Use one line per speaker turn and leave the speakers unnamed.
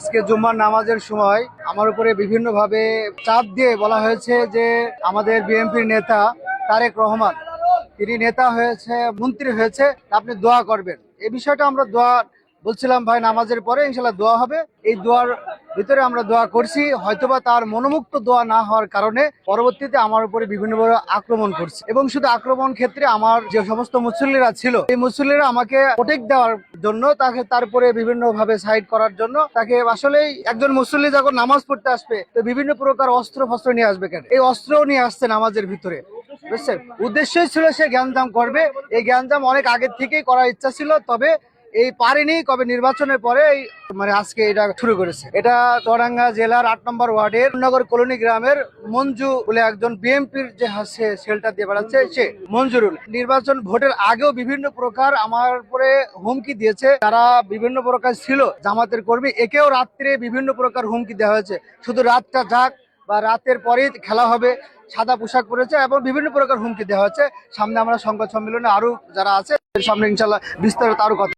আজকে জুম্মার নামাজের সময় আমার উপরে বিভিন্নভাবে চাপ দিয়ে বলা হয়েছে যে আমাদের বিএনপির নেতা তারেক রহমান তিনি নেতা হয়েছে, মন্ত্রী হয়েছে, আপনি দোয়া করবেন। এই বিষয়টা আমরা দোয়া বলছিলাম ভাই, নামাজের পরে ইনশাল্লাহ দোয়া হবে। এই দোয়ার ভিতরে আমরা দোয়া করছি, হয়তোবা তার মনোমুক্ত দোয়া না হওয়ার কারণে পরবর্তীতে আমার উপরে বিভিন্নভাবে আক্রমণ করছে। এবং শুধু আক্রমণ ক্ষেত্রে আমার যে সমস্ত মুসল্লিরা ছিল, এই মুসল্লিরা আমাকে প্রোটেক্ট দেওয়ার জন্য, তাকে তারপরে বিভিন্ন ভাবে সাইড করার জন্য, তাকে আসলেই একজন মুসল্লি যখন নামাজ পড়তে আসবে তো বিভিন্ন প্রকার অস্ত্র ফস্ত্র নিয়ে আসবে কেন? এই অস্ত্রও নিয়ে আসছে নামাজের ভিতরে, বুঝছেন? উদ্দেশ্যই ছিল সে জ্ঞানজাম করবে। এই জ্ঞানজাম অনেক আগের থেকেই করার ইচ্ছা ছিল, তবে এই পারেনি। কবে নির্বাচনের পরে আজকে এটা শুরু করেছে। এটা চুয়াডাঙ্গা জেলার ৮ নম্বর ওয়ার্ডের নগর কলোনি গ্রামের মঞ্জু বলে একজন বিএনপির যে শেল্টার দিয়ে বেড়াচ্ছে, সে মঞ্জুরুল নির্বাচন ভোটের আগেও বিভিন্ন প্রকার আমার উপরে হুমকি দিয়েছে। তারা বিভিন্ন প্রকার ছিল জামাতের কর্মী, একেও রাত্রে বিভিন্ন প্রকার হুমকি দেওয়া হয়েছে, শুধু রাতটা যাক বা রাতের পরেই খেলা হবে, সাদা পোশাক পরেছে এবং বিভিন্ন প্রকার হুমকি দেওয়া হচ্ছে। সামনে আমরা সংবাদ সম্মেলনে আরো যারা আছে সামনে ইনশাল্লাহ বিস্তারিত আরো কথা